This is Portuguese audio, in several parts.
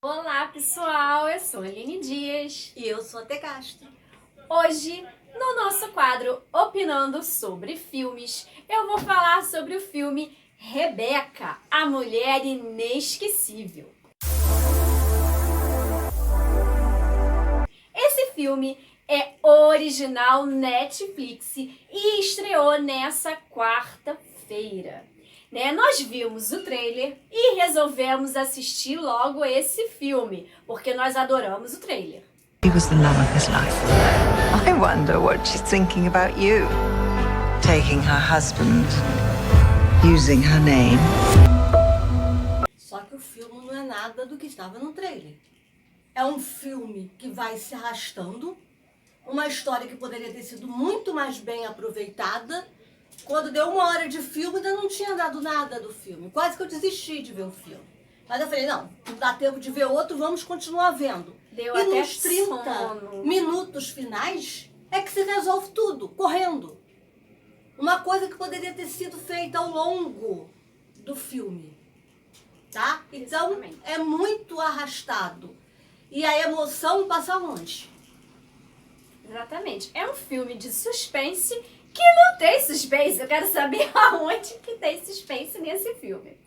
Olá pessoal, eu sou a Aline Dias E eu sou a Tê Castro. Hoje, no nosso quadro Opinando sobre Filmes, eu vou falar sobre o filme Rebeca, a Mulher Inesquecível. Esse filme é original Netflix e estreou nessa quarta-feira. Nós vimos o trailer e resolvemos assistir logo esse filme, porque nós adoramos o trailer. He was the love of his life. I wonder what she's thinking about you. Taking her husband, using her name. Só que o filme não é nada do que estava no trailer. É um filme que vai se arrastando, uma história que poderia ter sido muito mais bem aproveitada. Quando deu 1 hora de filme, ainda não tinha dado nada do filme. Quase que eu desisti de ver o filme. Mas eu falei, não dá tempo de ver outro, vamos continuar vendo. Deu e até nos 30 sono. minutos finais é que se resolve tudo, correndo. Uma coisa que poderia ter sido feita ao longo do filme. Tá? Então, Exatamente. é muito arrastado. E a emoção passa longe. Exatamente. É um filme de suspense que não tem suspense. Eu quero saber aonde que tem suspense nesse filme.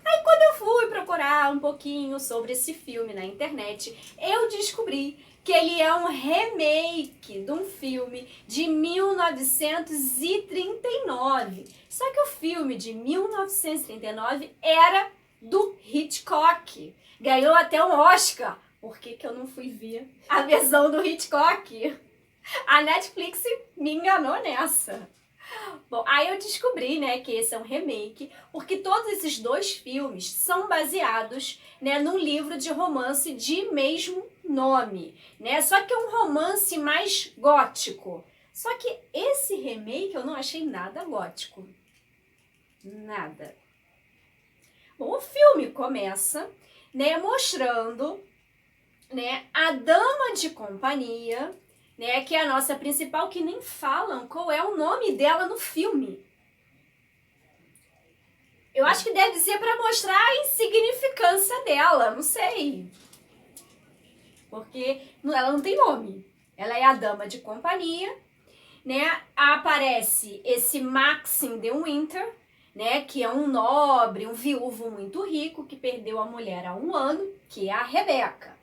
Aí quando eu fui procurar um pouquinho sobre esse filme na internet, eu descobri que ele é um remake de um filme de 1939. Só que o filme de 1939 era do Hitchcock. Ganhou até um Oscar. Por que eu não fui ver a versão do Hitchcock? A Netflix me enganou nessa. Bom, aí eu descobri, que esse é um remake, porque todos esses dois filmes são baseados, num livro de romance de mesmo nome, Só que é um romance mais gótico. Só que esse remake eu não achei nada gótico. Nada. Bom, o filme começa, mostrando, a dama de companhia, que é a nossa principal, que nem falam qual é o nome dela no filme. Eu acho que deve ser para mostrar a insignificância dela, não sei. Porque ela não tem nome. Ela é a dama de companhia, Aparece esse Maxim de Winter, que é um nobre, um viúvo muito rico, que perdeu a mulher há 1 ano, que é a Rebeca.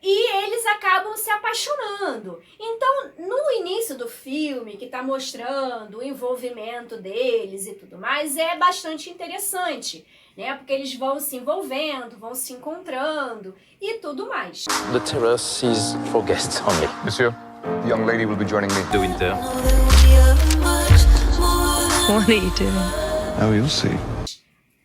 E eles acabam se apaixonando. Então, no início do filme, que está mostrando o envolvimento deles e tudo mais, é bastante interessante, porque eles vão se envolvendo, vão se encontrando e tudo mais. The terrace is for guests only. Monsieur, the young lady will be joining me. The winter. What are you doing? Oh, you'll see.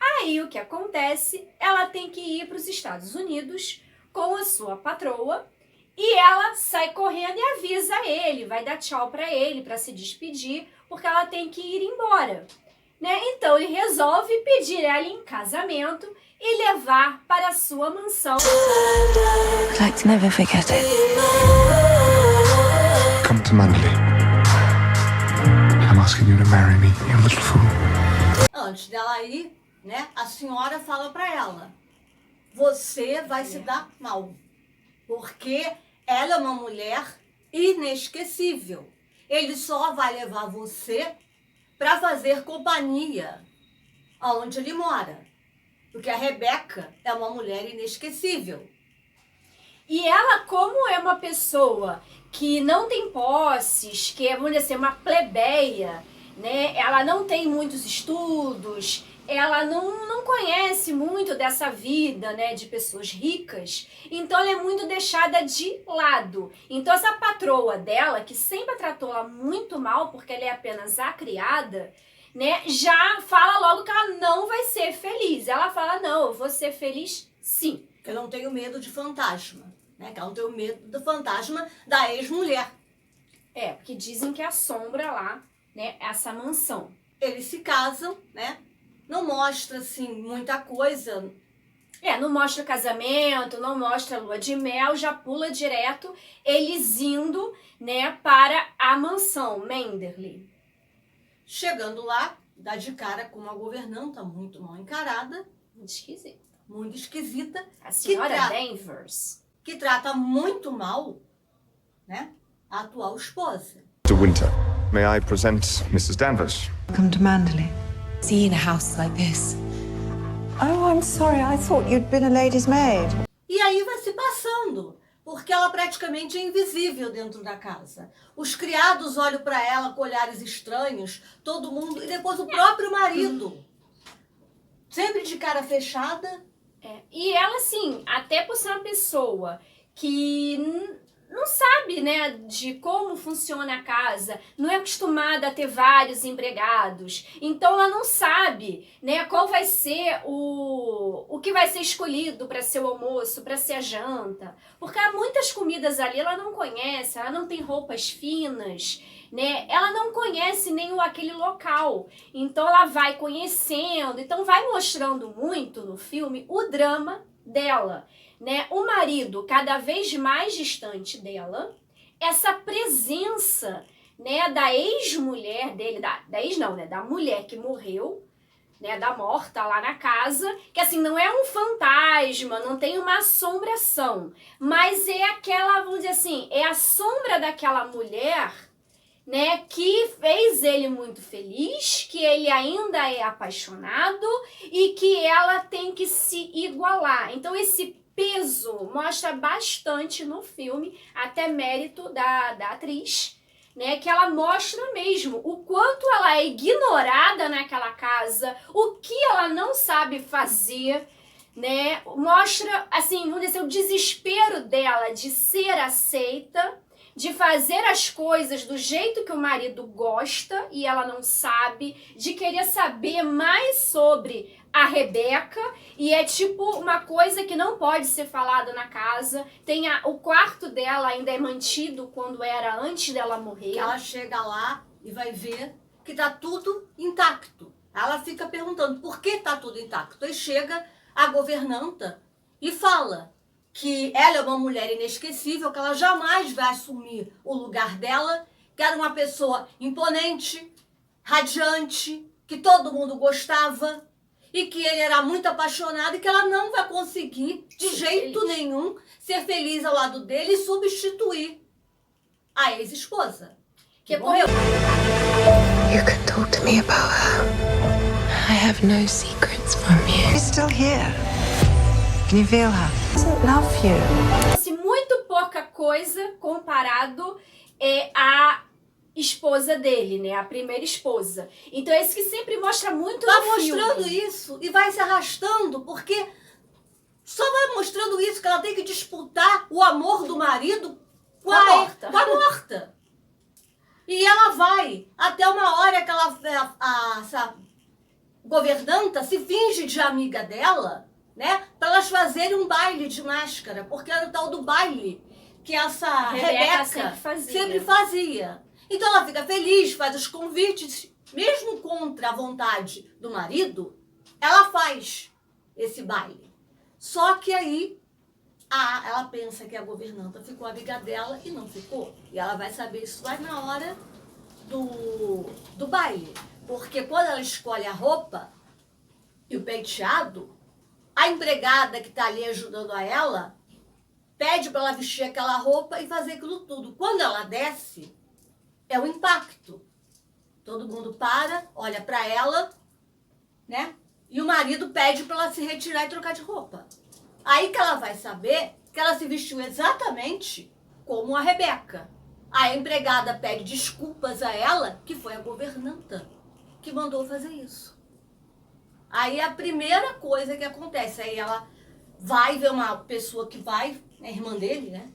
Aí o que acontece? Ela tem que ir para os Estados Unidos com a sua patroa e ela sai correndo e avisa ele, vai dar tchau para ele, para se despedir, porque ela tem que ir embora. Então ele resolve pedir ela em casamento e levar para a sua mansão. I'd like to never forget it. Come to Manderley. I'm asking you to marry me, you little fool. Antes dela ir, a senhora fala para ela, você vai se dar mal, porque ela é uma mulher inesquecível. Ele só vai levar você para fazer companhia aonde ele mora, porque a Rebeca é uma mulher inesquecível. E ela, como é uma pessoa que não tem posses, que é, vamos dizer assim, uma plebeia, ela não tem muitos estudos, ela não conhece muito dessa vida, de pessoas ricas, então ela é muito deixada de lado. Então essa patroa dela, que sempre tratou ela muito mal, porque ela é apenas a criada, já fala logo que ela não vai ser feliz. Ela fala, não, eu vou ser feliz sim. Eu não tenho medo de fantasma, que eu não tenho medo do fantasma da ex-mulher. Porque dizem que assombra lá, essa mansão. Eles se casam, não mostra, assim, muita coisa. Não mostra o casamento, não mostra a lua de mel, já pula direto eles indo, para a mansão Manderley. Chegando lá, dá de cara com uma governanta muito mal encarada. Muito esquisito. muito esquisita, A senhora tra- Danvers. que trata muito mal, né, a atual esposa. Mr. Winter, may I present Mrs. Danvers? Welcome to Manderley. See in a house like this. Oh, I'm sorry. I thought you'd been a lady's maid. E aí vai se passando, porque ela praticamente é invisível dentro da casa. Os criados olham para ela com olhares estranhos, todo mundo, e depois o próprio marido, sempre de cara fechada. E ela, assim, até por ser uma pessoa que não sabe, né, de como funciona a casa, não é acostumada a ter vários empregados, então ela não sabe, né, qual vai ser o que vai ser escolhido para ser o almoço, para ser a janta, porque há muitas comidas ali ela não conhece, ela não tem roupas finas, né, ela não conhece nem aquele local, então ela vai conhecendo, então vai mostrando muito no filme o drama dela, né? O marido cada vez mais distante dela, essa presença, né, da ex-mulher dele, da ex não, né, da mulher que morreu, né, da morta lá na casa, que assim, não é um fantasma, não tem uma assombração, mas é aquela, vamos dizer assim, é a sombra daquela mulher, né, que fez ele muito feliz, que ele ainda é apaixonado e que ela tem que se igualar. Então esse peso mostra bastante no filme, até mérito da atriz, né, que ela mostra mesmo o quanto ela é ignorada naquela casa, o que ela não sabe fazer, né, mostra, assim, vamos dizer, o desespero dela de ser aceita, de fazer as coisas do jeito que o marido gosta e ela não sabe, de querer saber mais sobre a Rebeca, e é tipo uma coisa que não pode ser falada na casa. Tem o quarto dela ainda é mantido quando era antes dela morrer. Ela chega lá e vai ver que tá tudo intacto. Ela fica perguntando por que tá tudo intacto. Aí chega a governanta e fala que ela é uma mulher inesquecível, que ela jamais vai assumir o lugar dela, que era uma pessoa imponente, radiante, que todo mundo gostava, e que ele era muito apaixonado e que ela não vai conseguir, de jeito nenhum, ser feliz ao lado dele e substituir a ex-esposa, que morreu. You can talk to me about her. I have no secrets from you. She's still here. Can you feel her? She doesn't love you. Assim, muito pouca coisa comparado à esposa dele, né? A primeira esposa. Então é isso que sempre mostra muito Tá no mostrando filme. isso e vai se arrastando, porque só vai mostrando isso, que ela tem que disputar o amor do marido com a morta. Com a morta. E ela vai, até uma hora que essa governanta se finge de amiga dela, né? Para elas fazerem um baile de máscara, porque era o tal do baile que essa Rebeca sempre fazia. Então ela fica feliz, faz os convites, mesmo contra a vontade do marido, ela faz esse baile. Só que aí ela pensa que a governanta ficou amiga dela e não ficou. E ela vai saber isso lá na hora do baile. Porque quando ela escolhe a roupa e o penteado, a empregada que está ali ajudando a ela pede para ela vestir aquela roupa e fazer aquilo tudo. Quando ela desce, é o impacto. Todo mundo para, olha para ela, né? E o marido pede para ela se retirar e trocar de roupa. Aí que ela vai saber que ela se vestiu exatamente como a Rebeca. A empregada pede desculpas a ela, que foi a governanta que mandou fazer isso. Aí a primeira coisa que acontece, aí ela vai ver uma pessoa que vai, é a irmã dele, né?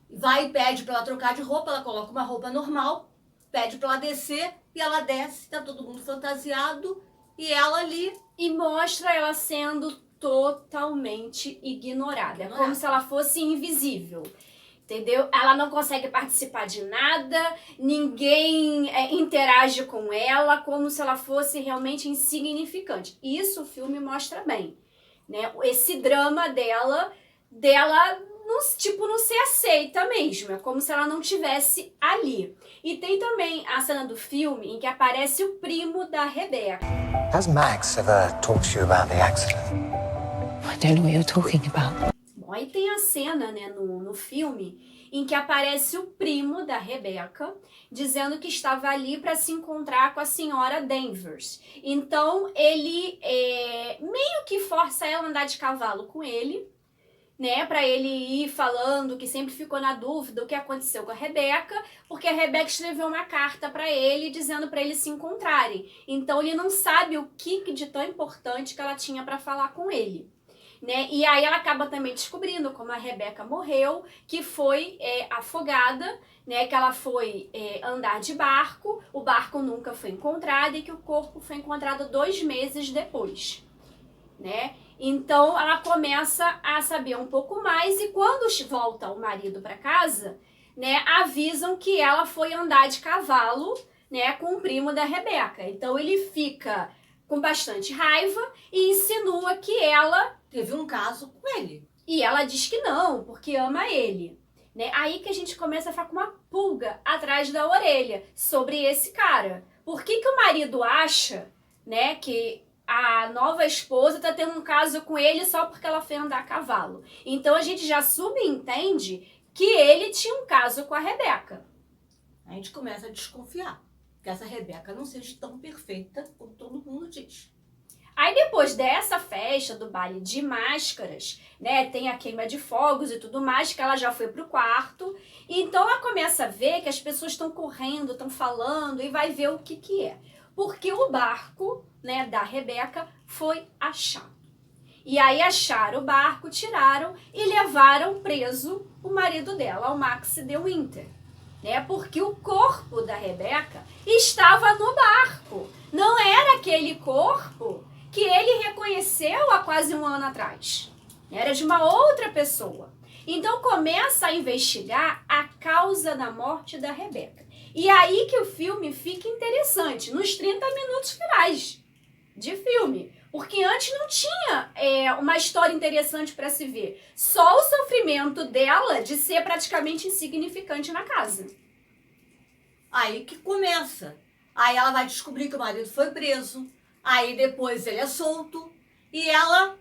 Vai e pede para ela trocar de roupa, ela coloca uma roupa normal, pede para ela descer e ela desce, tá todo mundo fantasiado e ela ali. E mostra ela sendo totalmente ignorada. É como se ela fosse invisível. Entendeu? Ela não consegue participar de nada, ninguém interage com ela, como se ela fosse realmente insignificante. Isso o filme mostra bem, né? Esse drama dela não ser aceita mesmo, é como se ela não tivesse ali. E tem também a cena do filme em que aparece o primo da Rebeca. Has Max ever talked to you about the accident? What don't know what you're talking about. Bom, aí tem a cena, né, no filme em que aparece o primo da Rebecca dizendo que estava ali para se encontrar com a senhora Danvers. Então ele meio que força ela a andar de cavalo com ele, né, para ele ir falando que sempre ficou na dúvida o que aconteceu com a Rebecca, porque a Rebecca escreveu uma carta para ele dizendo para eles se encontrarem. Então ele não sabe o que de tão importante que ela tinha para falar com ele. Né? E aí ela acaba também descobrindo como a Rebecca morreu, que foi afogada, né? Que ela foi andar de barco, o barco nunca foi encontrado e que o corpo foi encontrado 2 meses depois. Né? Então ela começa a saber um pouco mais e quando volta o marido para casa, né, avisam que ela foi andar de cavalo, né, com o primo da Rebecca. Então ele fica com bastante raiva e insinua que ela teve um caso com ele. E ela diz que não, porque ama ele. Né? Aí que a gente começa a ficar com uma pulga atrás da orelha sobre esse cara. Por que o marido acha, né, que a nova esposa tá tendo um caso com ele só porque ela foi andar a cavalo? Então a gente já subentende que ele tinha um caso com a Rebecca. A gente começa a desconfiar que essa Rebecca não seja tão perfeita como todo mundo diz. Aí depois dessa festa, do baile de máscaras, né, tem a queima de fogos e tudo mais, que ela já foi pro quarto. Então ela começa a ver que as pessoas estão correndo, estão falando e vai ver o que é. Porque o barco, né, da Rebecca foi achado. E aí acharam o barco, tiraram e levaram preso o marido dela, o Max de Winter. Né, porque o corpo da Rebecca estava no barco. Não era aquele corpo que ele reconheceu há quase 1 ano atrás. Era de uma outra pessoa. Então começa a investigar a causa da morte da Rebecca. E aí que o filme fica interessante, nos 30 minutos finais de filme. Porque antes não tinha uma história interessante para se ver. Só o sofrimento dela de ser praticamente insignificante na casa. Aí que começa. Aí ela vai descobrir que o marido foi preso. Aí depois ele é solto. E ela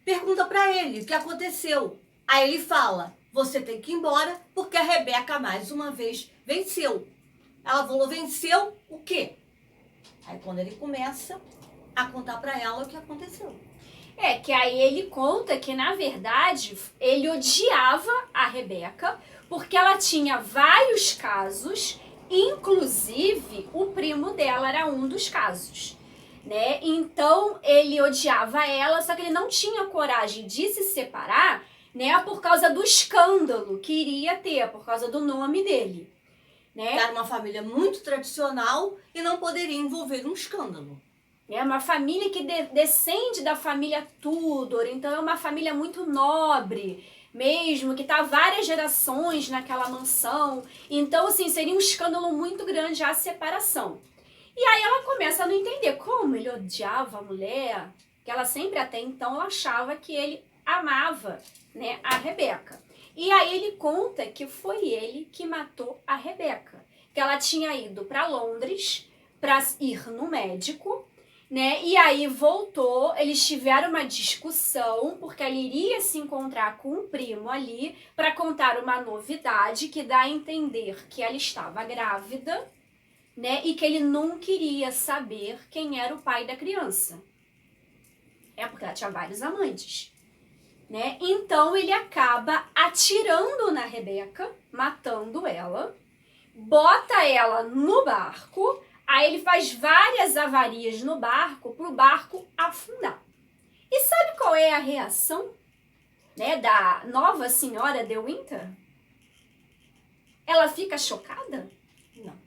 pergunta para ele o que aconteceu. Aí ele fala, você tem que ir embora porque a Rebecca mais uma vez venceu. Ela falou, venceu o quê? Aí quando ele começa a contar para ela o que aconteceu. Que aí ele conta que, na verdade, ele odiava a Rebecca porque ela tinha vários casos, inclusive o primo dela era um dos casos. Né? Então ele odiava ela, só que ele não tinha coragem de se separar, né, por causa do escândalo que iria ter, por causa do nome dele. Né? Era uma família muito tradicional e não poderia envolver um escândalo. É uma família que descende da família Tudor, então é uma família muito nobre mesmo, que tá várias gerações naquela mansão. Então, assim, seria um escândalo muito grande a separação. E aí ela começa a não entender como ele odiava a mulher, que ela sempre até então ela achava que ele amava, né, a Rebecca. E aí ele conta que foi ele que matou a Rebecca, que ela tinha ido para Londres para ir no médico, né? E aí voltou, eles tiveram uma discussão, porque ela iria se encontrar com um primo ali para contar uma novidade que dá a entender que ela estava grávida, né? E que ele não queria saber quem era o pai da criança. Porque ela tinha vários amantes, né? Então ele acaba atirando na Rebecca, matando ela, bota ela no barco. Aí ele faz várias avarias no barco para o barco afundar. E sabe qual é a reação, né, da nova senhora de Winter? Ela fica chocada? Não.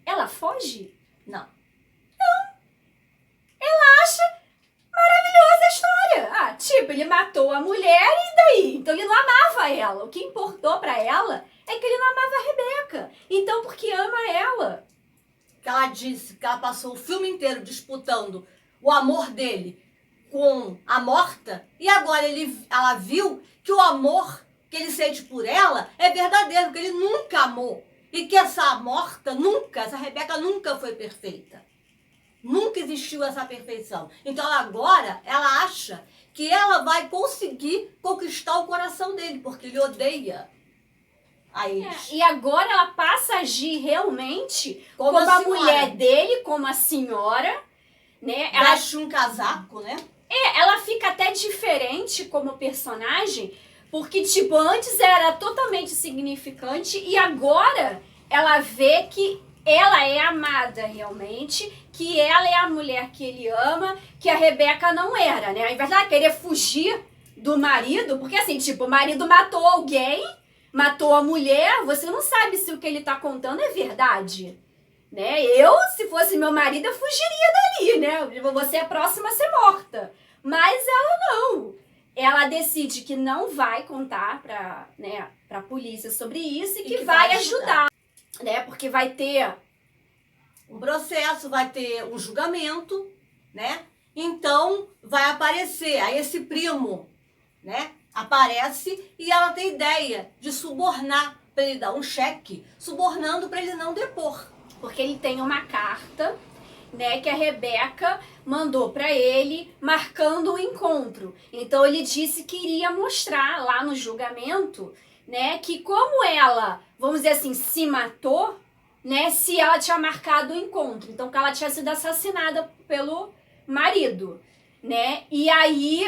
Ela foge? Não. Não. Ela acha maravilhosa a história. Tipo, ele matou a mulher e daí? Então ele não amava ela. O que importou para ela é que ele não amava a Rebecca. Então, porque ama ela. Ela disse que ela passou o filme inteiro disputando o amor dele com a morta e agora ela viu que o amor que ele sente por ela é verdadeiro, que ele nunca amou e que essa morta essa Rebecca nunca foi perfeita. Nunca existiu essa perfeição. Então agora ela acha que ela vai conseguir conquistar o coração dele, porque ele odeia a eles. E agora ela passa a agir realmente como a senhora. mulher dele, como a senhora, né? Ela, Veste um casaco, né? ela fica até diferente como personagem, porque, tipo, antes era totalmente insignificante e agora ela vê que ela é amada realmente, que ela é a mulher que ele ama, que a Rebeca não era, né? Ao invés dela querer fugir do marido, porque assim, tipo, o marido matou alguém, matou a mulher, você não sabe se o que ele tá contando é verdade, né? Eu, se fosse meu marido, eu fugiria dali, né? Você é próxima a ser morta. Mas ela não. Ela decide que não vai contar pra polícia sobre isso e que vai ajudar, né? Porque vai ter um processo, vai ter um julgamento, né? Então vai aparecer, aí esse primo, né? Aparece e ela tem ideia de subornar, para ele dar um cheque, subornando para ele não depor. Porque ele tem uma carta, né, que a Rebeca mandou para ele, marcando o encontro. Então ele disse que iria mostrar lá no julgamento, né, que como ela, vamos dizer assim, se matou, né, se ela tinha marcado o encontro. Então que ela tinha sido assassinada pelo marido, né? E aí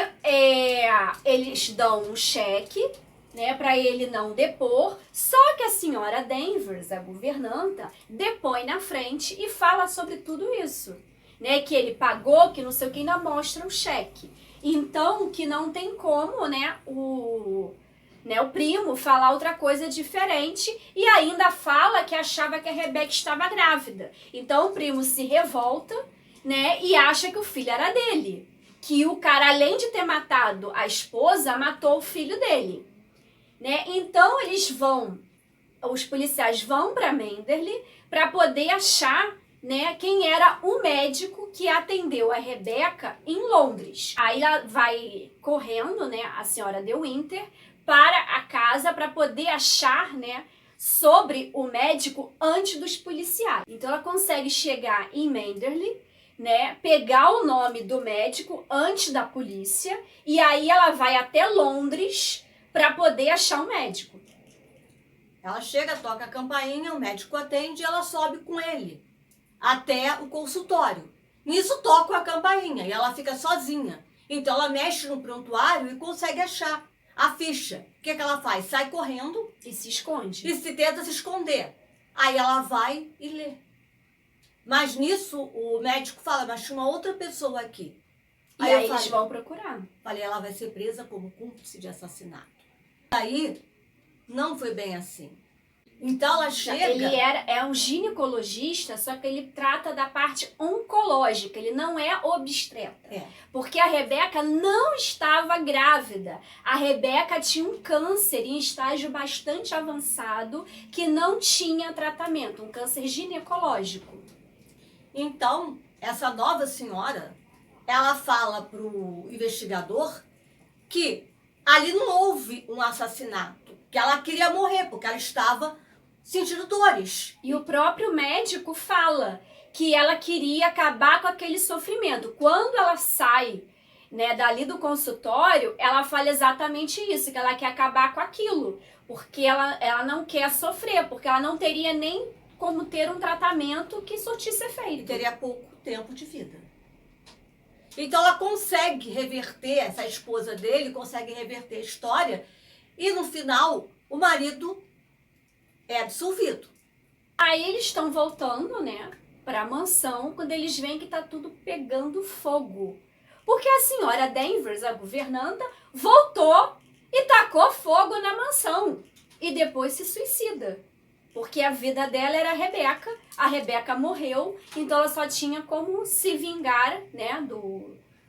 eles dão um cheque, né, para ele não depor, só que a senhora Danvers, a governanta, depõe na frente e fala sobre tudo isso, né, que ele pagou, que não sei o que, ainda mostra o cheque. Então, que não tem como, né, o primo falar outra coisa diferente e ainda fala que achava que a Rebeca estava grávida. Então, o primo se revolta, né, e acha que o filho era dele, que o cara, além de ter matado a esposa, matou o filho dele. Né? Então os policiais vão para Manderley para poder achar, né, quem era o médico que atendeu a Rebeca em Londres. Aí ela vai correndo, né, a senhora De Winter, para a casa para poder achar, né, sobre o médico antes dos policiais. Então ela consegue chegar em Manderley, né, pegar o nome do médico antes da polícia e aí ela vai até Londres para poder achar um médico. Ela chega, toca a campainha, o médico atende e ela sobe com ele até o consultório. Nisso toca a campainha e ela fica sozinha. Então ela mexe no prontuário e consegue achar a ficha. O que ela faz? Sai correndo e se esconde. E se tenta se esconder. Aí ela vai e lê. Mas nisso o médico fala, mas tinha uma outra pessoa aqui. E aí eles vão procurar. Falei, ela vai ser presa como cúmplice de assassinato. Aí, não foi bem assim. Então ela chega... Ele é um ginecologista, só que ele trata da parte oncológica, ele não é obstetra. Porque a Rebeca não estava grávida. A Rebeca tinha um câncer em estágio bastante avançado que não tinha tratamento, um câncer ginecológico. Então, essa nova senhora, ela fala pro investigador que ali não houve um assassinato, que ela queria morrer, porque ela estava sentindo dores. E o próprio médico fala que ela queria acabar com aquele sofrimento. Quando ela sai, né, dali do consultório, ela fala exatamente isso, que ela quer acabar com aquilo, porque ela não quer sofrer, porque ela não teria nem como ter um tratamento que surtisse efeito. E teria pouco tempo de vida. Então ela consegue reverter, essa esposa dele consegue reverter a história e no final o marido é absolvido. Aí eles estão voltando, né, pra mansão quando eles veem que tá tudo pegando fogo. Porque a senhora Danvers, a governanta, voltou e tacou fogo na mansão e depois se suicida. Porque a vida dela era a Rebeca morreu, então ela só tinha como se vingar, né,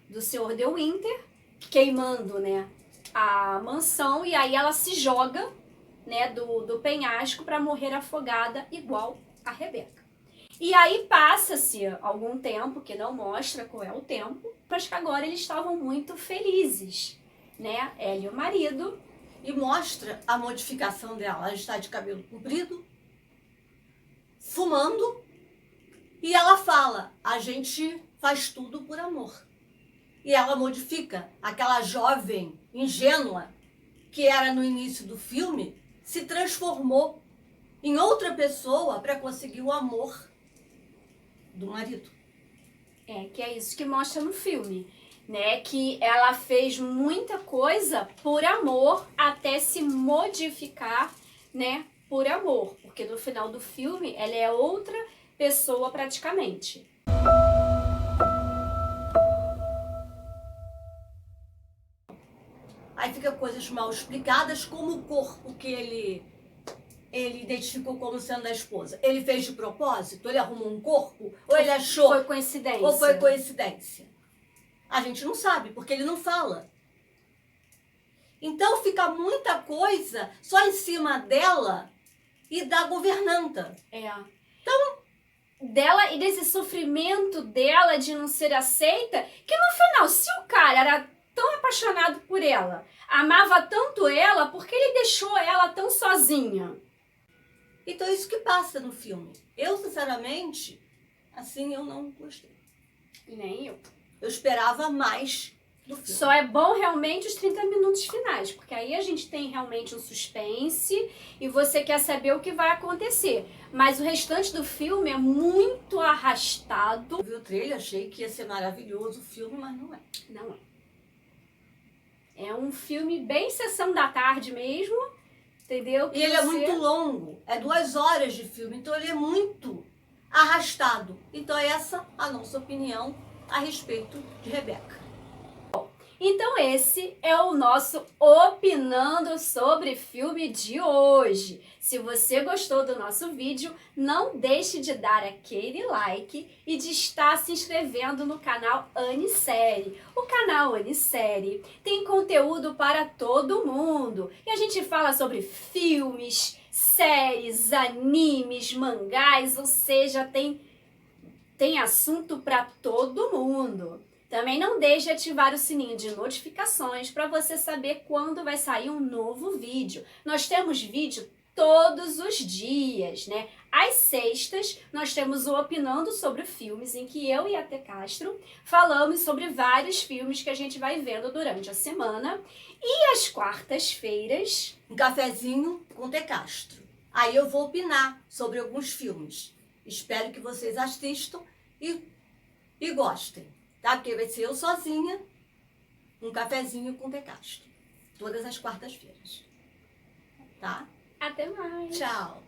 do senhor De Winter, queimando, né, a mansão, e aí ela se joga, né, do penhasco para morrer afogada igual a Rebeca. E aí passa-se algum tempo, que não mostra qual é o tempo, mas que agora eles estavam muito felizes, né, ela e o marido. E mostra a modificação dela. Ela está de cabelo comprido, fumando E ela fala, a gente faz tudo por amor. E ela modifica aquela jovem ingênua que era no início do filme, se transformou em outra pessoa para conseguir o amor do marido. Que é isso que mostra no filme, né? Que ela fez muita coisa por amor até se modificar, né? Por amor, porque no final do filme ela é outra pessoa praticamente. Aí fica coisas mal explicadas, como o corpo que ele identificou como sendo da esposa. Ele fez de propósito? Ele arrumou um corpo? Ou ele achou? Foi coincidência. Ou foi coincidência? A gente não sabe, porque ele não fala. Então fica muita coisa só em cima dela e da governanta. Então, dela e desse sofrimento dela de não ser aceita, que no final, se o cara era tão apaixonado por ela, amava tanto ela, por que ele deixou ela tão sozinha? Então é isso que passa no filme. Eu, sinceramente, assim, eu não gostei. Nem eu. Eu esperava mais do filme. Só é bom realmente os 30 minutos finais, porque aí a gente tem realmente um suspense e você quer saber o que vai acontecer. Mas o restante do filme é muito arrastado. Eu vi o trailer, achei que ia ser maravilhoso o filme, mas não é. Não é. É um filme bem sessão da tarde mesmo, entendeu? E ele é muito longo, é 2 horas de filme, então ele é muito arrastado. Então essa a nossa opinião a respeito de Rebeca. Então esse é o nosso Opinando sobre Filme de hoje. Se você gostou do nosso vídeo, não deixe de dar aquele like e de estar se inscrevendo no canal Anissérie. O canal Anissérie tem conteúdo para todo mundo. E a gente fala sobre filmes, séries, animes, mangás, ou seja, tem assunto para todo mundo. Também não deixe de ativar o sininho de notificações para você saber quando vai sair um novo vídeo. Nós temos vídeo todos os dias, né? Às sextas, nós temos o Opinando sobre Filmes, em que eu e a T. Castro falamos sobre vários filmes que a gente vai vendo durante a semana. E às quartas-feiras, Um cafezinho com T. Castro. Aí eu vou opinar sobre alguns filmes. Espero que vocês assistam e gostem. Tá? Porque vai ser eu sozinha, um cafezinho com T. Castro. Todas as quartas-feiras. Tá? até mais! Tchau!